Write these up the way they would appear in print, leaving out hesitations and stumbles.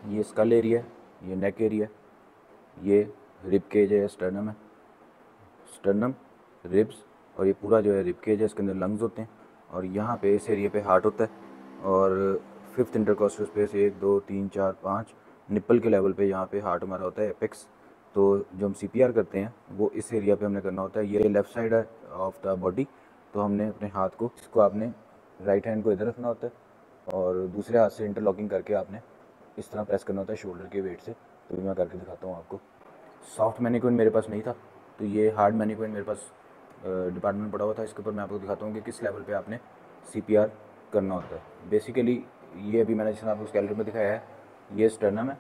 ये school area, ये neck area, ये रिब केज है, स्टर्नम है, स्टर्नम, रिब्स, और ये पूरा जो है रिब केज है, इसके अंदर लंग्स होते हैं, और यहाँ पे इस एरिया पे हार्ट होता है, और फिफ्थ इंटरकॉस्टल स्पेस 1 2 3 4 5 निप्पल के लेवल पे यहाँ पे हार्ट हमारा होता है, एपेक्स। तो जो हम सीपीआर करते हैं वो इस एरिया पे हमने करना होता है। ये लेफ़्ट साइड है ऑफ द बॉडी, तो हमने अपने हाथ को, इसको आपने राइट हैंड को इधर रखना होता है और दूसरे हाथ से इंटरलॉकिंग करके आपने इस तरह प्रेस करना होता है शोल्डर के वेट से। तो मैं करके दिखाता हूँ आपको। सॉफ्ट मैनिक्विन मेरे पास नहीं था, तो ये हार्ड मैनिक्विन मेरे पास डिपार्टमेंट पड़ा हुआ था। इसके ऊपर मैं आपको दिखाता हूँ कि किस लेवल पे आपने सीपीआर करना होता है। बेसिकली ये अभी मैंने जैसे आपको स्केलेटन में दिखाया है, ये स्टर्नम है,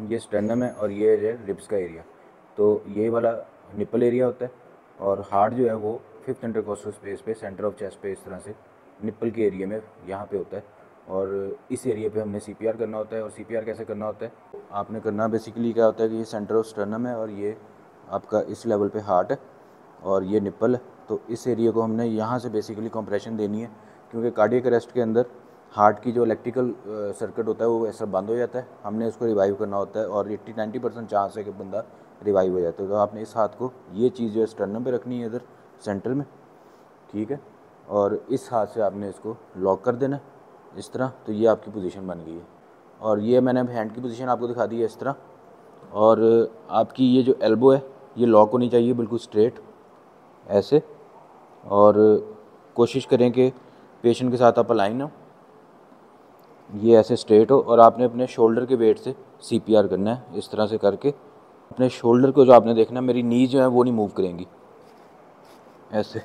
ये स्टर्नम है, और ये है रिब्स का एरिया। तो ये वाला निप्पल एरिया होता है, और हार्ट जो है वो फिफ्थ इंटरकॉस्टल स्पेस पे, सेंटर ऑफ चेस्ट पे, इस तरह से निप्पल के एरिया में यहाँ पे होता है, और इस एरिया पे हमने सीपीआर करना होता है। और सीपीआर कैसे करना होता है, आपने करना बेसिकली क्या होता है कि ये सेंटर ऑफ स्टर्नम है, और ये आपका इस लेवल पे हार्ट है, और ये निप्पल है। तो इस एरिया को हमने यहाँ से बेसिकली कंप्रेशन देनी है, क्योंकि कार्डियक अरेस्ट के अंदर हार्ट की जो इलेक्ट्रिकल सर्किट होता है वो ऐसा बंद हो जाता है, हमने उसको रिवाइव करना होता है, और 80-90% चांस है कि बंदा रिवाइव हो जाता है। तो आपने इस हाथ को, ये चीज़ जो है स्टर्नम पे रखनी है इधर सेंटर में, ठीक है, और इस हाथ से आपने इसको लॉक कर देना इस तरह। तो ये आपकी पोजीशन बन गई है, और ये मैंने हैंड की पोजीशन आपको दिखा दी है इस तरह। और आपकी ये जो एल्बो है ये लॉक होनी चाहिए बिल्कुल स्ट्रेट ऐसे, और कोशिश करें कि पेशेंट के साथ आप अलाइन हो, ये ऐसे स्ट्रेट हो, और आपने अपने शोल्डर के वेट से सीपीआर करना है इस तरह से करके। अपने शोल्डर को जो आपने देखना है, मेरी नी जो है वो नहीं मूव करेंगी, ऐसे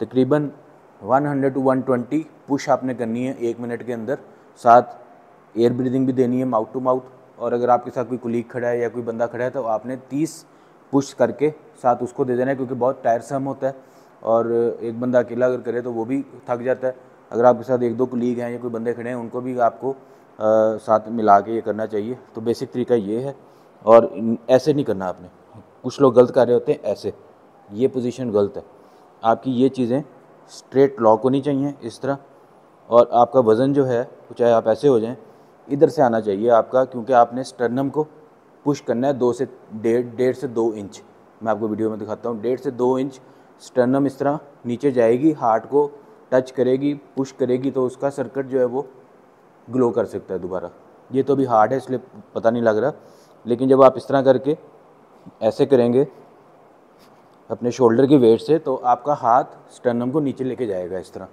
तकरीबन 100 to 120 पुश आपने करनी है 1 मिनट के अंदर। साथ एयर ब्रीदिंग भी देनी है माउथ टू माउथ, और अगर आपके साथ कोई कुलीग खड़ा है या कोई बंदा खड़ा है तो आपने 30 पुश करके साथ उसको दे देना है, क्योंकि बहुत टायरसम होता है, और एक बंदा अकेला अगर करे तो वो भी थक जाता है। अगर आपके साथ 1-2 कुलीग हैं या कोई बंदे खड़े हैं, उनको भी आपको साथ मिला के ये करना चाहिए। तो बेसिक तरीका ये है, और ऐसे नहीं करना आपने, कुछ लोग गलत कर रहे होते हैं ऐसे, ये पोजीशन गलत है। आपकी ये चीज़ें स्ट्रेट लॉक होनी चाहिए इस तरह, और आपका वज़न जो है चाहे आप ऐसे हो जाएं, इधर से आना चाहिए आपका, क्योंकि आपने स्टर्नम को पुश करना है 2 से 1.5 से 2 इंच। मैं आपको वीडियो में दिखाता हूँ, 1.5 से 2 इंच स्टर्नम इस तरह नीचे जाएगी, हार्ट को टच करेगी, पुश करेगी, तो उसका सर्किट जो है वो ग्लो कर सकता है दोबारा। ये तो अभी हार्ड है इसलिए पता नहीं लग रहा, लेकिन जब आप इस तरह करके ऐसे करेंगे अपने शोल्डर के वेट से, तो आपका हाथ स्टर्नम को नीचे लेके जाएगा इस तरह,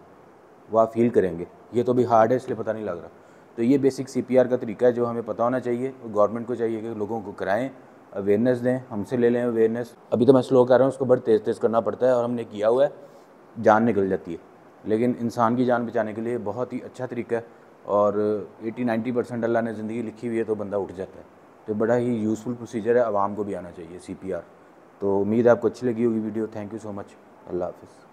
वो आप फील करेंगे। ये तो भी हार्ड है इसलिए पता नहीं लग रहा। तो ये बेसिक सीपीआर का तरीका है जो हमें पता होना चाहिए। गवर्नमेंट को चाहिए कि लोगों को कराएं, अवेयरनेस दें, हमसे ले लें अवेयरनेस। अभी तो मैं स्लो कर रहा हूँ, उसको बड़ा तेज़ तेज़ करना पड़ता है, और हमने किया हुआ है, जान निकल जाती है। लेकिन इंसान की जान बचाने के लिए बहुत ही अच्छा तरीका है, और 80-90% अल्लाह ने ज़िंदगी लिखी हुई है तो बंदा उठ जाता है। तो बड़ा ही यूज़फुल प्रोसीजर है, आवाम को भी आना चाहिए सीपीआर। तो उम्मीद है आपको अच्छी लगी होगी video. Thank you so much. अल्लाह हाफ़िज़।